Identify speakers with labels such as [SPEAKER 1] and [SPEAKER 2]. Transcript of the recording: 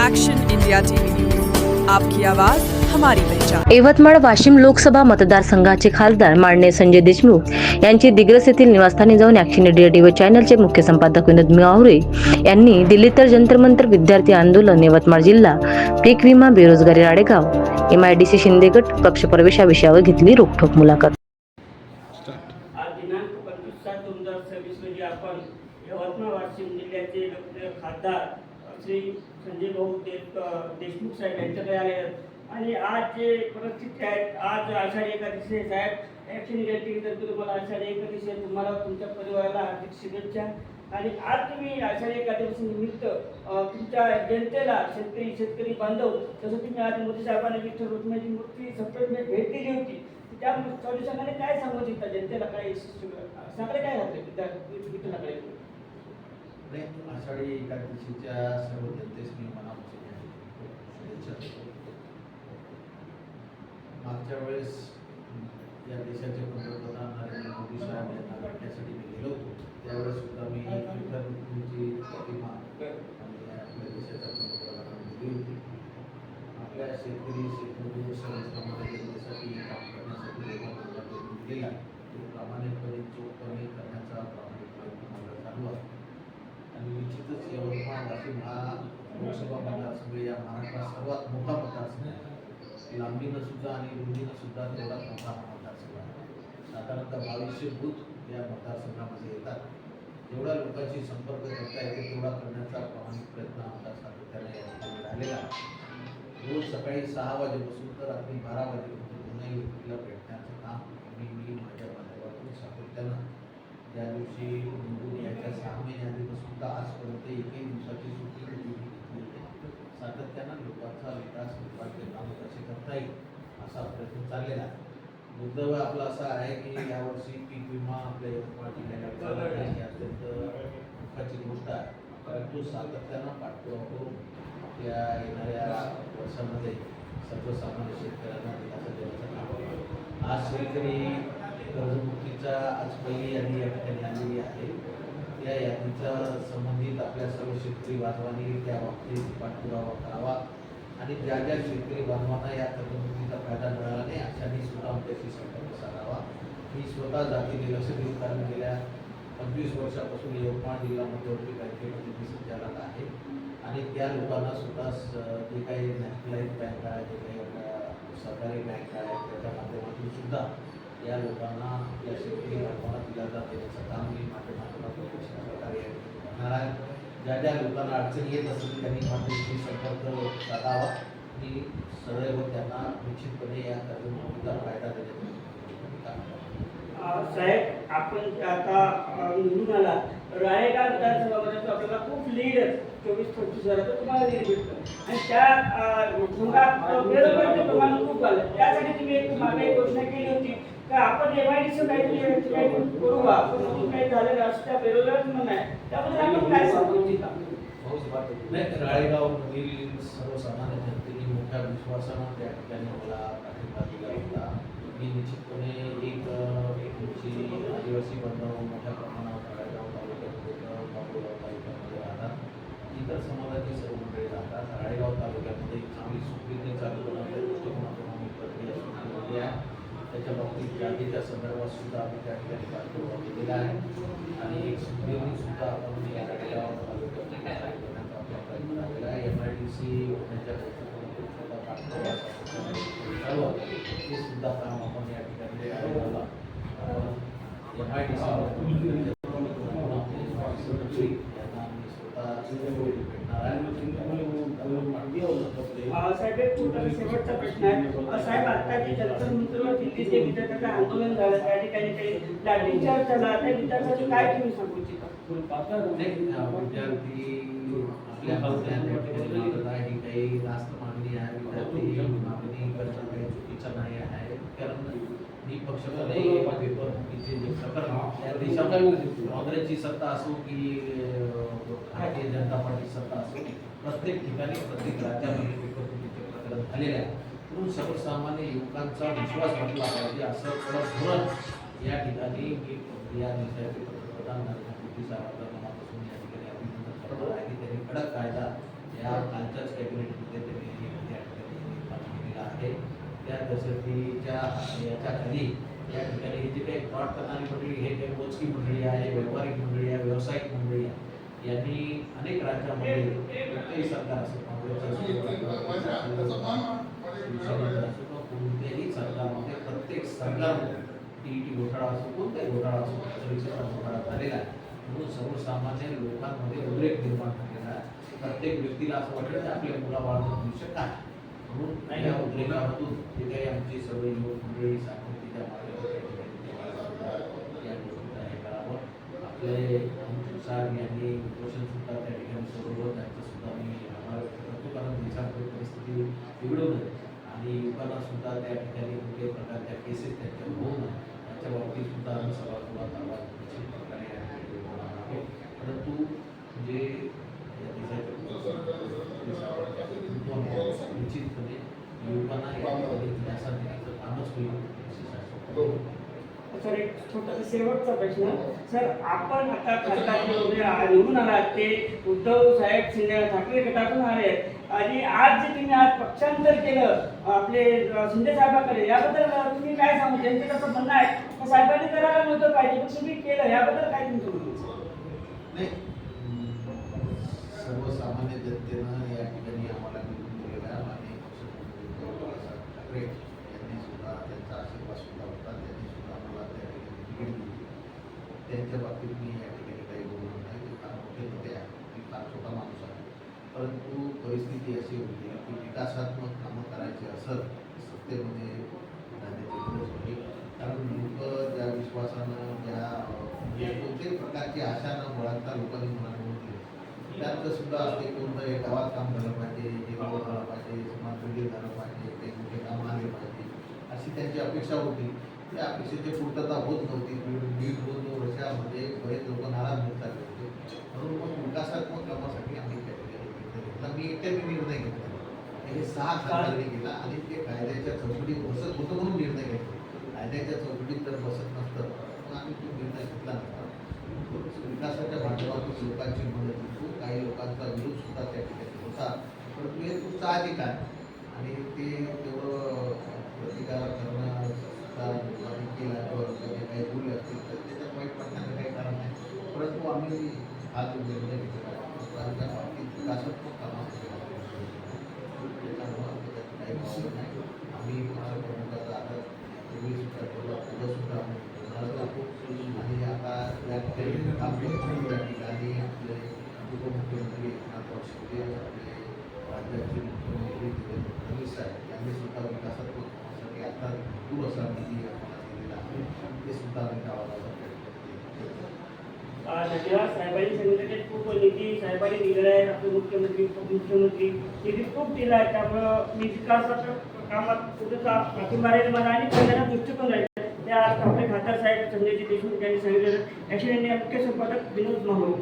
[SPEAKER 1] Action India TV news, आपकी आवाज हमारी पहचान।
[SPEAKER 2] यवतमाळ वाशिम लोकसभा मतदारसंघाचे खासदार माननीय संजय देशमुख यांची दिग्रस येथील निवासस्थानी जाऊन ॲक्शन इंडिया टीव्ही चॅनलचे मुख्य संपादक विनोद मिवावरे यांनी दिल्ली तर जंतर मंतर विद्यार्थी आंदोलन यवतमाळ जिल्हा पीक विमा बेरोजगारी राडेगाव MIDC शिंदे गट पक्ष प्रवेश या विषयावर घेतली रोखठोक मुलाखत।
[SPEAKER 3] आज दिनांक 25/7/2026 रोजी आपण यवतमाळ वाशिम जिल्ह्याचे लोकप्रिय खासदार श्री संजय भाऊ देशमुख साहेब यांच्याकडे आले आणि आज जे परिस्थिती आहे, आज आषाढी एकादशी आहे साहेब। ॲक्शन इंडिया टीव्हीतर्फे तुम्हाला आषाढी एकादशी आहे, तुम्हाला तुमच्या परिवाराला हार्दिक शुभेच्छा। आणि आज तुम्ही आषाढी एकादशी निमित्त तुमच्या जनतेला शेतकरी बांधव जसं तुम्ही आज मोदी साहेबांनी विठ्ठल रुक्मिणीची मूर्ती सप्रेम भेट दिली होती, त्या अनुषंगाने काय सांगू इच्छिता जनतेला, काय सगळे काय घातले विठ्ठलाकडे?
[SPEAKER 4] आषाढी एकादशीच्या सर्व जनतेस मी मनापासून शुभेच्छा देतो। मागच्या वेळेस या देशाचे पंतप्रधान नरेंद्र मोदी साहेब यांना भेटण्यासाठी मी गेलो होतो, त्यावेळेस सुद्धा मी विठ्ठल रुक्मिणीची प्रतिमा आपल्या देशाच्या पंतप्रधानांना दिली होती। आपल्या शेतकरी सर्वसामान्य जनतेसाठी काम करण्यासाठी केला तो प्रामाणिकपणे चोखपणे करण्याचा प्रामाणिक प्रयत्न माझा चालू आहे। आणि निश्चितच यवतमाळ वाशिम हा लोकसभा मतदारसंघ या महाराष्ट्रात सर्वात मोठा मतदारसंघ आहे। लांबीनं सुद्धा आणि रुंदीनं सुद्धा तेवढा मोठा मतदारसंघ आहे। साधारणतः 2200 बूथ या मतदारसंघामध्ये येतात। जेवढ्या लोकांशी संपर्क करता येतो तेवढा करण्याचा प्रामाणिक प्रयत्न आमचा सातत्याने या ठिकाणी झालेला आहे। रोज सकाळी 6 वाजेपासून तर रात्री 12 वाजेपर्यंत कोणाही व्यक्तीला भेटण्याचं काम मी माझ्या माध्यमातून सातत्यानं ज्या दिवशी निवडून यायच्या 6 महिने आधीपासून तर आजपर्यंत एकही दिवसाची सुट्टी घेतली नाही। सातत्यानं लोकांचा विकास लोकांचे काम कसे करता येईल असा प्रयत्न चाललेला आहे। मुद्दा आपला असा आहे की यावर्षी पीक विमा आपल्या यवतमाळ जिल्ह्याला ही अत्यंत दुःखाची गोष्ट आहे, परंतु सातत्यानं पाठपुरावा करून आपल्या येणाऱ्या वर्षामध्ये सर्वसामान्य शेतकऱ्यांना दिलासा देण्याचं काम आज शेतकरी कर्जमुक्तीचा आज पहिली यादी या ठिकाणी आलेली आहे। त्या यादीचा संबंधित आपल्या सर्व शेतकरी बांधवांनी त्या बाबतीत पाठपुरावा करावा आणि ज्या ज्या शेतकरी बांधवांना या कर्जमुक्तीचा फायदा मिळाला नाही अशांनी सुद्धा आमच्याशी संपर्क साधावा। मी स्वतः जाती लक्षात कारण गेल्या 25 वर्षापासून यवतमाळ जिल्हा मध्यवर्ती बँकेमध्ये मी संचालक आहे आणि त्या लोकांना सुद्धा जे काही नॅशनलाइज बँक आहे, जे काही आपल्या सरकारी बँक आहे, त्याच्या माध्यमातून सुद्धा या लोकांना आपल्या शेतकरी बांधवांना दिलासा देण्याचं काम मी माझ्या माध्यमातून प्रकारे करणार आहे। ज्या ज्या लोकांना अडचणी येत असेल त्यांनी माझ्याशी संपर्क साधावा आणि सदैव त्यांना निश्चितपणे या कर्जमुक्तीचा फायदा देण्याचं
[SPEAKER 3] साहेब, आपण आता निवडून आला रायगड विधानसभामध्ये आपल्याला खूप लीड 24-25 हजाराचं तुम्हाला लीड भेटतं आणि त्या बेरोजगारीचं प्रमाण खूप आलं। त्यासाठी तुम्ही एक मागे घोषणा केली होती का आपण MIDC काही करू का, पण काही झालेलं असं त्या बेरोजगारीचं म्हणणं आहे, त्याबद्दल आपण काय सांगू इच्छिता?
[SPEAKER 4] राळेगावमधील सर्वसामान्य जनतेने मोठ्या विश्वासानं त्या ठिकाणी मला पाठिंबा दिला होता। मी निश्चितपणे एक आदिवासी बांधव मोठ्या प्रमाणावर राळेगाव तालुक्यामध्ये बाबुळगाव तालुक्यामध्ये राहतात, इतर समाजाची सर्व मंडळी राहतात। राळेगाव तालुक्यामध्ये एक चांगली सुखी चालू करण्याच्या दृष्टिकोनातून आम्ही प्रक्रिया सुरू केलेली आहे। त्याच्या बाबतीत जातीच्या संदर्भात सुद्धा आम्ही त्या ठिकाणी पाठपुरावा केलेला आहे आणि एक सुखदेवनी सुद्धा आपण या राळेगाव तालुक्यामध्ये करण्याचा आपला प्रयत्न झालेला आहे। MIDC होण्याच्या दृष्टिकोनातून सुद्धा पाठपुरावा चालू आहे, ते सुद्धा काम आपण या ठिकाणी राळेगावला MIDC यांना मी स्वतः भेटणार आहे।
[SPEAKER 3] साहेब, एक शेवटचा प्रश्न आहे साहेब, आता जे जंतर मंतरवर दिल्लीचे विद्यार्थ्यांचं आंदोलन झालं त्या ठिकाणी काही लाठीचार्ज झाला, त्या विद्यार्थ्यांचं काय तुम्ही सांगू इच्छिता?
[SPEAKER 4] विद्यार्थी आपल्या मागण्या ठिकाणी मागत आहे, ही काही रास्त मागणी आहे। विद्यार्थी मागणी करणं काही चुकीचं नाही आहे, कारण निपक्षपणे पेपर फुटीचे जे प्रकरण या देशामध्ये काँग्रेसची सत्ता असो की भारतीय जनता पार्टी सत्ता असो, प्रत्येक ठिकाणी प्रत्येक राज्यामध्ये पेपर फुटीचे प्रकरण झालेले आहे। म्हणून सर्वसामान्य युवकांचा विश्वास वाटला पाहिजे असं कडक धोरण या ठिकाणी मी या देशाचे पंतप्रधान नरेंद्र मोदी साहेबांच्या मनापासून या ठिकाणी अभिनंदन करतो आहे की त्यांनी कडक कायदा या कालच्याच कॅबिनेट दहशतीच्या याच्या खाली या ठिकाणी ही जी काही फ्रॉड करणारी मंडळी, हे काही मोजकी मंडळी आहे, व्यावहारिक मंडळी आहे, व्यावसायिक मंडळी आहे, यांनी अनेक राज्यामध्ये कोणतेही सरकार असेल, काँग्रेसचं असो, शिवसेनेचं असो, कोणत्याही सरकारमध्ये प्रत्येक सरकारमध्ये टीईटी घोटाळा असो, कोणताही घोटाळा असो, परीक्षेचा घोटाळा झालेला आहे. म्हणून सर्वसामान्य लोकांमध्ये उद्रेक निर्माण झालेला आहे. प्रत्येक व्यक्तीला असं वाटतं की आपल्या मुलाबाळाचं भविष्य काय, म्हणून या उद्रेकामधून जे काही आमची सर्व युवक मंडळी सामूहिकच्या या गोष्टीचा हे करावं. आपले अनुसार यांनी उपोषण सुद्धा त्या ठिकाणी सोडवलं, त्यांचं सुद्धा मी आभार व्यक्त करतो, कारण देशामध्ये परिस्थिती बिघडू नये आणि युवकांना सुद्धा त्या ठिकाणी कुठल्याही प्रकारच्या केसेस त्यांच्यावर होऊ नये याच्या बाबतीत सुद्धा आम्ही सभागृहात आवाज निश्चित प्रकारे या ठिकाणी बोलणार आहोत. परंतु जे या देशाचे निश्चितपणे युवकांना या ठिकाणी दिलासा देण्याचं कामच होईल अशी शासन.
[SPEAKER 3] सर, एक छोटासा शेवटचा प्रश्न. सर, आपण आता खासदार निवडून आलात ते उद्धव साहेब शिंदे ठाकरे गटातून आले आणि आज जे तुम्ही आज पक्षांतर केलं आपले शिंदे साहेबांकडे, याबद्दल तुम्ही काय सांगू? त्यांचं कसं म्हणणं आहे साहेबांनी करायला नव्हतं पाहिजे पण तुम्ही केलं, याबद्दल काय तुमचं म्हणणं?
[SPEAKER 4] नाही, सर्वसामान्य जनतेनं या ठिकाणी आम्हाला निवडून दिलेल्या आणि ठाकरे यांनी सुद्धा त्यांचा आशीर्वाद सुद्धा होता, त्यांनी सुद्धा मला त्या ठिकाणी तिकीट दिली. त्यांच्या बाबतीत मी या ठिकाणी काही बोलणार नाही, ते फार मोठे नेते आहे, मी फार छोटा माणूस आहे. परंतु परिस्थिती अशी होती की विकासात्मक कामं करायची असत सत्तेमध्ये राहण्याची गरज होती. कारण लोक ज्या विश्वासानं ज्या कोणत्याही प्रकारची आशा न बळगता लोकांनी मला निवडून दिले, त्यात सुद्धा असते कोणतं एक गावात काम झालं पाहिजे, हे गाव झालं पाहिजे, समाज वेगळे झालं पाहिजे, काही मोठे काम आले पाहिजे, अशी त्यांची अपेक्षा होती. त्या अपेक्षेची पूर्तता होत नव्हती. दीड 2 वर्षामध्ये बरेच लोक नाराज होत चालले होते. म्हणून मग विकासात्मक कामासाठी आम्ही त्या ठिकाणी निर्णय घेतला. मी एकट्याने निर्णय घेतला, हे 6 खासदारांनी केला आणि ते कायद्याच्या चौकटीत बसत होतं म्हणून निर्णय घेतला. कायद्याच्या चौकटीत जर बसत नसतं मग आम्ही तो निर्णय घेतला नसता. विकासाच्या माध्यमातून लोकांची मदत होतो, काही लोकांचा विरोध सुद्धा त्या ठिकाणी होता, परंतु हे तुमचा अधिकार आणि ते तेवढं प्रतिकार करणं सुद्धा लोकांनी केला किंवा लोकांनी काही बोलले असतील तर त्याच्यात वाईट वाटण्याचं काही कारण नाही. परंतु आम्ही हा जो निर्णय घेतला लोकांच्या बाबतीत विकासात्मक कामासाठी त्याच्यामुळं त्याच्यात काही प्रॉब्लेम नाही. आम्ही पक्षप्रमुखाचा आता पूर्वी सुद्धा ठेवला, पुढं सुद्धा आम्ही ठेवणार आहोत आणि आता या ठिकाणी काम करतो. त्या ठिकाणी आपले उपमुख्यमंत्री एकनाथ शिंदे, आपले राज्याचे मुख्यमंत्री देवेंद्र फडणवीस साहेब यांनी सुद्धा विकासात्मक कामासाठी आता भरपूर असा निधी आम्हाला दिलेला आहे, ते सुद्धा आम्ही गावाला
[SPEAKER 3] धन्यवाद. साहेबांनी सांगितलं की खूप निधी साहेबांनी दिलेला आहे, आपले मुख्यमंत्री उपमुख्यमंत्री निधी खूप दिला आहे. त्यामुळं मी विकासाच्या कामात कुठेचा पाठिंबा राहील मला आणि पहिल्यांदा दृष्टिकोन राहील. त्या आपले खासदार साहेब संजयजी देशमुख यांनी सांगितलेलं. ॲक्च्युली मुख्य संपादक विनोद माहुळे.